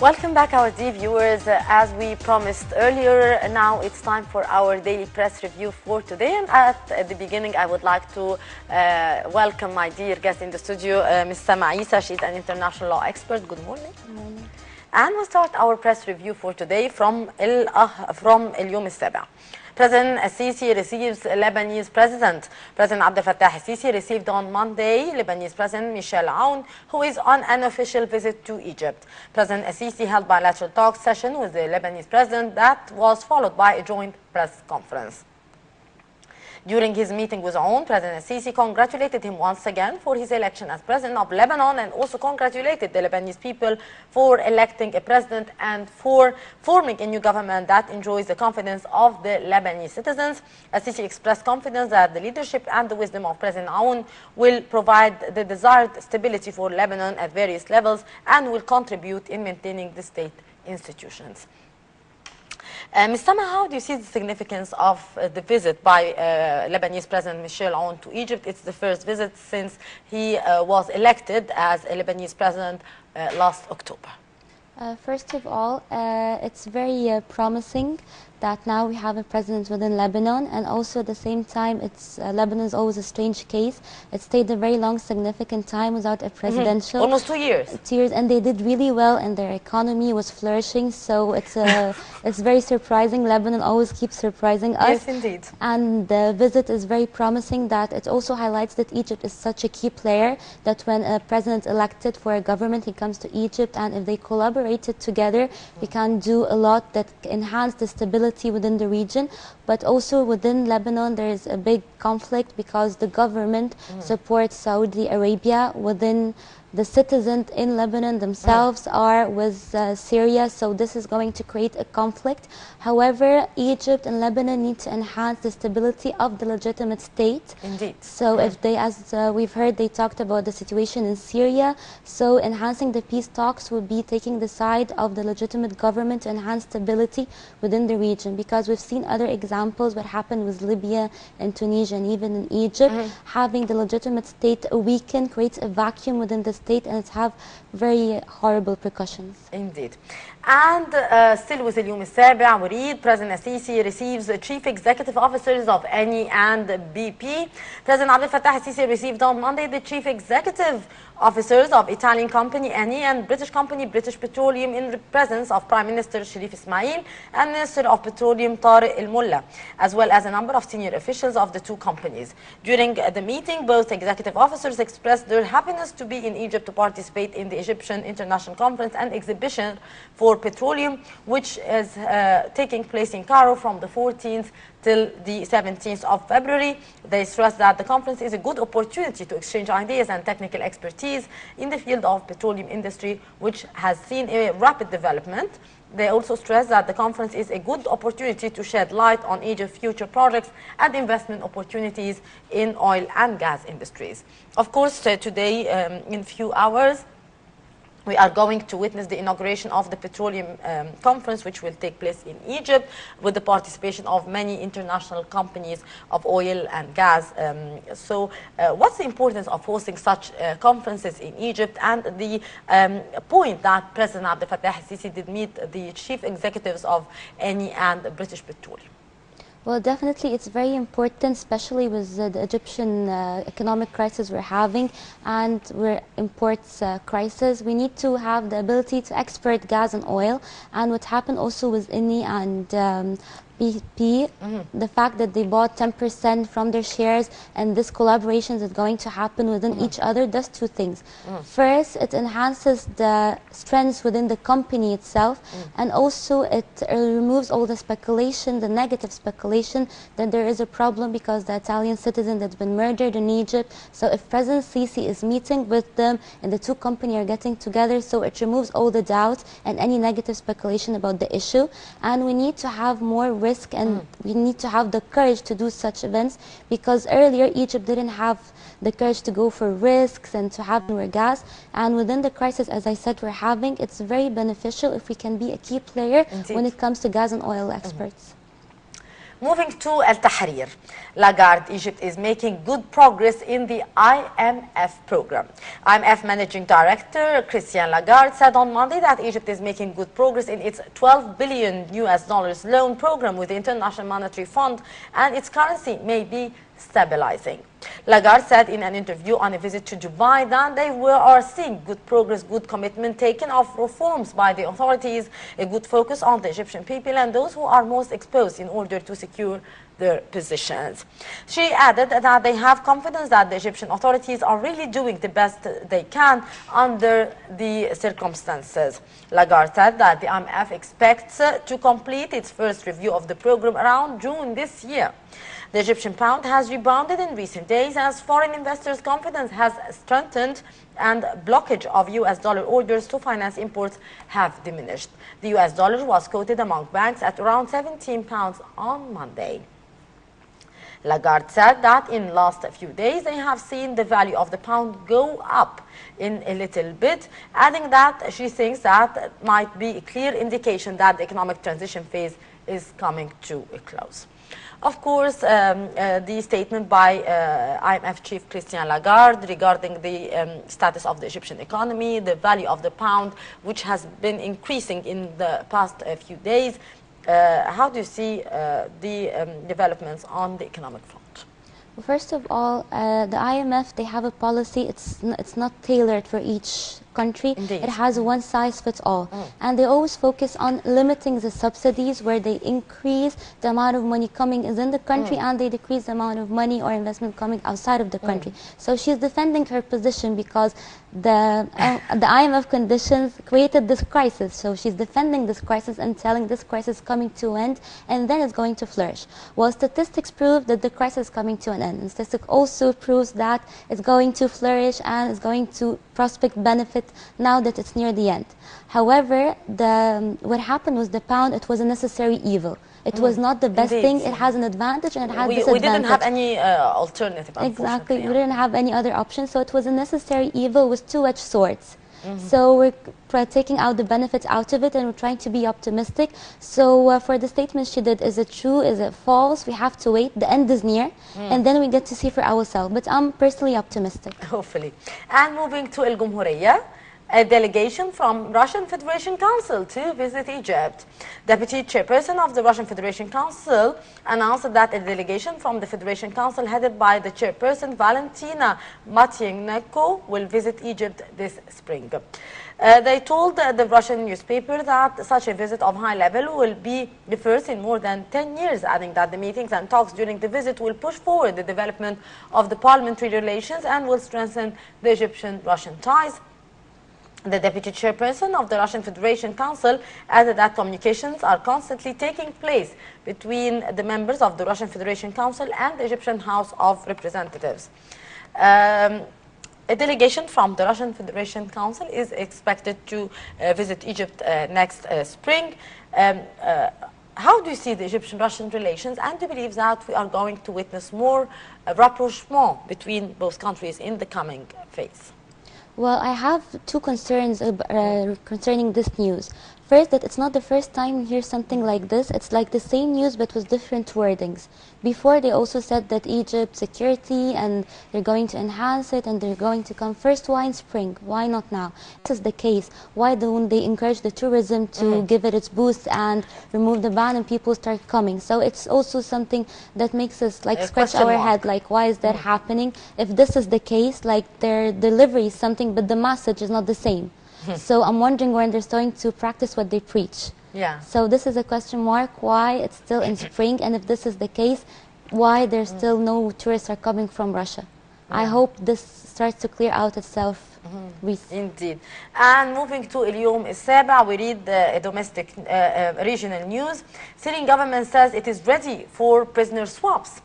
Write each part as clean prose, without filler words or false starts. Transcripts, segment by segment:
Welcome back, our dear viewers. As we promised earlier, now it's time for our daily press review for today. And at the beginning, I would like to welcome my dear guest in the studio, Ms. Eissa. She's an international law expert. Good morning. Good morning. And we'll start our press review for today from اليوم السابع. President Sisi receives Lebanese President. President Abdel Fattah Sisi received on Monday Lebanese President Michel Aoun, who is on an official visit to Egypt. President Sisi held bilateral talk session with the Lebanese President that was followed by a joint press conference. During his meeting with Aoun, President Sisi congratulated him once again for his election as President of Lebanon and also congratulated the Lebanese people for electing a president and for forming a new government that enjoys the confidence of the Lebanese citizens. Sisi expressed confidence that the leadership and the wisdom of President Aoun will provide the desired stability for Lebanon at various levels and will contribute in maintaining the state institutions. Ms. Sama, how do you see the significance of the visit by Lebanese President Michel Aoun to Egypt? It's the first visit since he was elected as a Lebanese president last October. First of all, it's very promising that now we have a president within Lebanon, and also at the same time, Lebanon is always a strange case. It stayed a very long, significant time without a presidential. Almost 2 years. 2 years, and they did really well, and their economy was flourishing. So it's it's very surprising. Lebanon always keeps surprising us. Yes, indeed. And the visit is very promising. That it also highlights that Egypt is such a key player. That when a president elected for a government, he comes to Egypt, and if they collaborated together, we can do a lot that enhance the stability within the region. But also within Lebanon, there is a big conflict because the government supports Saudi Arabia. Within the citizens in Lebanon themselves are with Syria, so this is going to create a conflict. However, Egypt and Lebanon need to enhance the stability of the legitimate state. Indeed. So if they, as we've heard, they talked about the situation in Syria, so enhancing the peace talks will be taking the side of the legitimate government to enhance stability within the region, because we've seen other examples what happened with Libya and Tunisia and even in Egypt. Having the legitimate state weaken creates a vacuum within the state, and it have very horrible repercussions. Indeed. And still with اليوم السابع, we read President Sisi receives chief executive officers of Eni and BP. President Abdel Fattah Sisi received on Monday the chief executive officers of Italian company Eni and British company British Petroleum in the presence of Prime Minister Sharif Ismail and Minister of Petroleum Tariq El Mulla, as well as a number of senior officials of the two companies. During the meeting, both executive officers expressed their happiness to be in Egypt to participate in the Egyptian International Conference and Exhibition for Petroleum, which is taking place in Cairo from the 14th till the 17th of February. They stressed that the conference is a good opportunity to exchange ideas and technical expertise in the field of petroleum industry, which has seen a rapid development. They also stressed that the conference is a good opportunity to shed light on Egypt's future projects and investment opportunities in oil and gas industries. Of course, today, in a few hours, we are going to witness the inauguration of the Petroleum Conference, which will take place in Egypt with the participation of many international companies of oil and gas. So what's the importance of hosting such conferences in Egypt, and the point that President Abdel Fattah Sisi did meet the chief executives of Eni and British Petroleum? Well, definitely it's very important, especially with the Egyptian economic crisis we're having, and we're imports crisis. We need to have the ability to export gas and oil, and what happened also with Eni and BP, the fact that they bought 10% from their shares, and this collaboration is going to happen within each other, does two things. First, it enhances the strengths within the company itself, and also it removes all the speculation, the negative speculation that there is a problem because the Italian citizen that's been murdered in Egypt. So if President Sisi is meeting with them and the two companies are getting together, so it removes all the doubt and any negative speculation about the issue. And we need to have more risk, and we need to have the courage to do such events, because earlier Egypt didn't have the courage to go for risks and to have more gas. And within the crisis, as I said, we're having, it's very beneficial if we can be a key player when it comes to gas and oil exports. Moving to Al Tahrir, Lagarde, Egypt is making good progress in the IMF program. IMF Managing Director Christian Lagarde said on Monday that Egypt is making good progress in its 12 billion US dollars loan program with the International Monetary Fund, and its currency may be stabilizing. Lagarde said in an interview on a visit to Dubai that they are seeing good progress, good commitment taken of reforms by the authorities, a good focus on the Egyptian people and those who are most exposed in order to secure their positions. She added that they have confidence that the Egyptian authorities are really doing the best they can under the circumstances. Lagarde said that the IMF expects to complete its first review of the program around June this year. The Egyptian pound has rebounded in recent days as foreign investors' confidence has strengthened and blockage of US dollar orders to finance imports have diminished. The US dollar was quoted among banks at around 17 pounds on Monday. Lagarde said that in the last few days they have seen the value of the pound go up in a little bit, adding that she thinks that might be a clear indication that the economic transition phase is coming to a close. Of course, the statement by IMF Chief Christian Lagarde regarding the status of the Egyptian economy, the value of the pound, which has been increasing in the past few days. How do you see the developments on the economic front? Well, first of all, the IMF, they have a policy, it's not tailored for each country. Indeed. It has a one-size-fits-all. And they always focus on limiting the subsidies where they increase the amount of money coming in the country and they decrease the amount of money or investment coming outside of the country. So she's defending her position because the IMF conditions created this crisis. So she's defending this crisis and telling this crisis is coming to an end and then it's going to flourish. Well, statistics prove that the crisis is coming to an end. And statistics also proves that it's going to flourish and it's going to prospect benefit now that it's near the end. However, what happened was the pound, it was a necessary evil. It was not the best Indeed. thing. It has an advantage and it has disadvantage. We didn't have any alternative, Exactly. Yeah. We didn't have any other option. So it was a necessary evil with two-edged swords. So we're taking out the benefits out of it and we're trying to be optimistic. So for the statement she did, is it true? Is it false? We have to wait. The end is near and then we get to see for ourselves. But I'm personally optimistic. Hopefully. And moving to El Gumhuriyya, a delegation from Russian Federation Council to visit Egypt. Deputy Chairperson of the Russian Federation Council announced that a delegation from the Federation Council headed by the Chairperson Valentina Matvienko will visit Egypt this spring. They told the Russian newspaper that such a visit of high level will be the first in more than 10 years, adding that the meetings and talks during the visit will push forward the development of the parliamentary relations and will strengthen the Egyptian-Russian ties. The Deputy Chairperson of the Russian Federation Council added that communications are constantly taking place between the members of the Russian Federation Council and the Egyptian House of Representatives. A delegation from the Russian Federation Council is expected to visit Egypt next spring. How do you see the Egyptian-Russian relations, and do you believe that we are going to witness more rapprochement between both countries in the coming phase? Well, I have two concerns concerning this news. First, that it's not the first time we hear something like this. It's like the same news but with different wordings. Before, they also said that Egypt security and they're going to enhance it and they're going to come first. Why in spring? Why not now? This is the case. Why don't they encourage the tourism to give it its boost and remove the ban and people start coming? So it's also something that makes us like scratch our head, like why is that happening? If this is the case, like their delivery is something but the message is not the same. So I'm wondering when they're starting to practice what they preach. Yeah. So this is a question mark, why it's still in spring, and if this is the case, why there's still no tourists are coming from Russia. I hope this starts to clear out itself. Indeed. And moving to اليوم السابع, we read a domestic regional news. Syrian government says it is ready for prisoner swaps.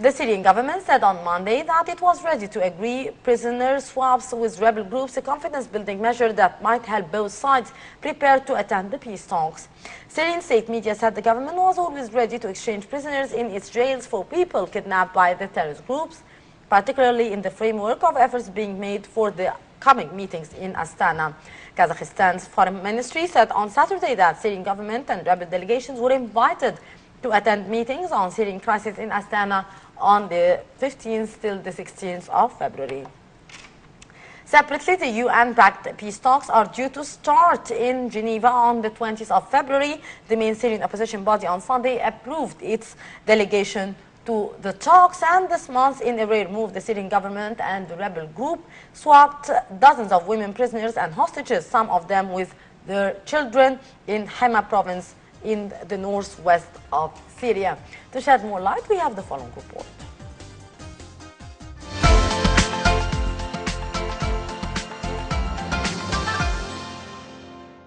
The Syrian government said on Monday that it was ready to agree prisoner swaps with rebel groups, a confidence-building measure that might help both sides prepare to attend the peace talks. Syrian state media said the government was always ready to exchange prisoners in its jails for people kidnapped by the terrorist groups, particularly in the framework of efforts being made for the coming meetings in Astana. Kazakhstan's foreign ministry said on Saturday that Syrian government and rebel delegations were invited to attend meetings on Syrian crisis in Astana on the 15th till the 16th of February. Separately, the UN-backed peace talks are due to start in Geneva on the 20th of February. The main Syrian opposition body on Sunday approved its delegation to the talks, and this month, in a rare move, the Syrian government and the rebel group swapped dozens of women prisoners and hostages, some of them with their children, in Hama province in the northwest of Syria. To shed more light, we have the following report.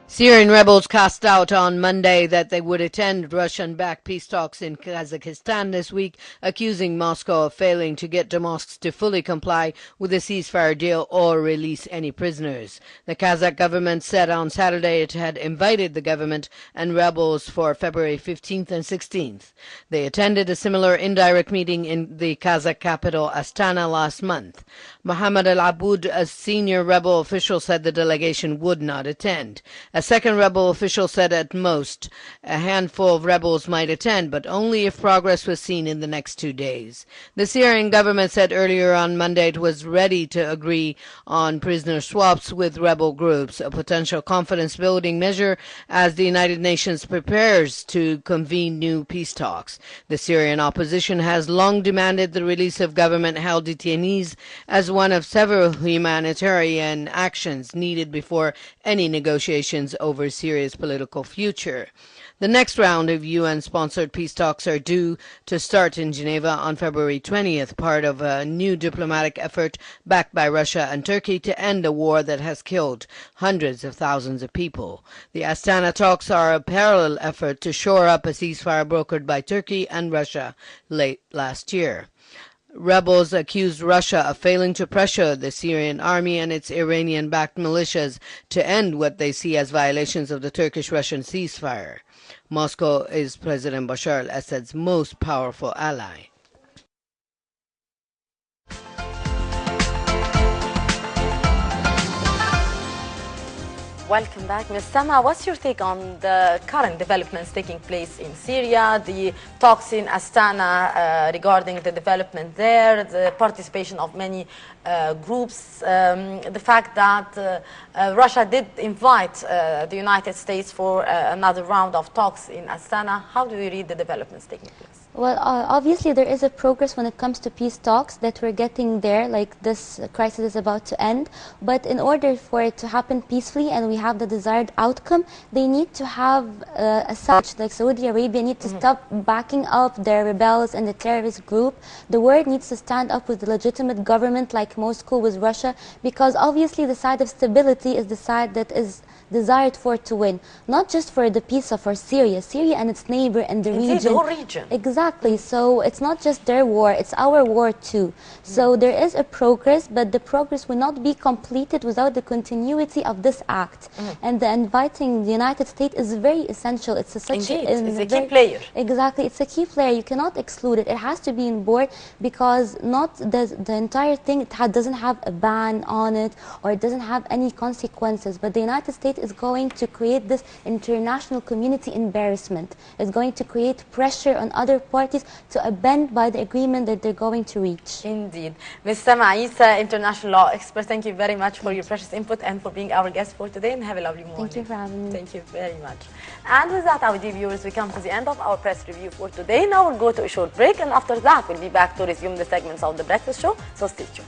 Syrian rebels cast out on Monday that they would attend Russian-backed peace talks in Kazakhstan this week, accusing Moscow of failing to get Damascus to fully comply with the ceasefire deal or release any prisoners. The Kazakh government said on Saturday it had invited the government and rebels for February 15th and 16th. They attended a similar indirect meeting in the Kazakh capital Astana last month. Mohammad al-Aboud, a senior rebel official, said the delegation would not attend. A second rebel official said at most a handful of rebels might attend, but only if progress was seen in the next 2 days. The Syrian government said earlier on Monday it was ready to agree on prisoner swaps with rebel groups, a potential confidence-building measure as the United Nations prepares to convene new peace talks. The Syrian opposition has long demanded the release of government-held detainees as one of several humanitarian actions needed before any negotiations over Syria's political future. The next round of UN-sponsored peace talks are due to start in Geneva on February 20th, part of a new diplomatic effort backed by Russia and Turkey to end a war that has killed hundreds of thousands of people. The Astana talks are a parallel effort to shore up a ceasefire brokered by Turkey and Russia late last year. Rebels accused Russia of failing to pressure the Syrian army and its Iranian-backed militias to end what they see as violations of the Turkish-Russian ceasefire. Moscow is President Bashar al-Assad's most powerful ally. Welcome back, Ms. Sama. What's your take on the current developments taking place in Syria, the talks in Astana regarding the development there, the participation of many groups, the fact that Russia did invite the United States for another round of talks in Astana? How do you read the developments taking place? Well, obviously there is a progress when it comes to peace talks, that we're getting there, like this crisis is about to end. But in order for it to happen peacefully and we have the desired outcome, they need to have such, like Saudi Arabia need to stop backing up their rebels and the terrorist group. The world needs to stand up with the legitimate government like Moscow with Russia, because obviously the side of stability is the side that is desired for to win, not just for the peace of Syria and its neighbor and the region. The whole region. Exactly. So it's not just their war, it's our war too. So there is a progress, but the progress will not be completed without the continuity of this act. And the inviting the United States is very essential. It's a key player. Exactly. It's a key player. You cannot exclude it. It has to be on board, because not the entire thing doesn't have a ban on it, or it doesn't have any consequences. But the United States is going to create this international community embarrassment. It's going to create pressure on other parties to bend by the agreement that they're going to reach. Indeed. Ms. Sama Eissa, international law expert, thank you very much for your precious input and for being our guest for today, and have a lovely morning. Thank you for having me. Thank you very much. And with that, our dear viewers, we come to the end of our press review for today. Now we'll go to a short break, and after that, we'll be back to resume the segments of the Breakfast Show, so stay tuned.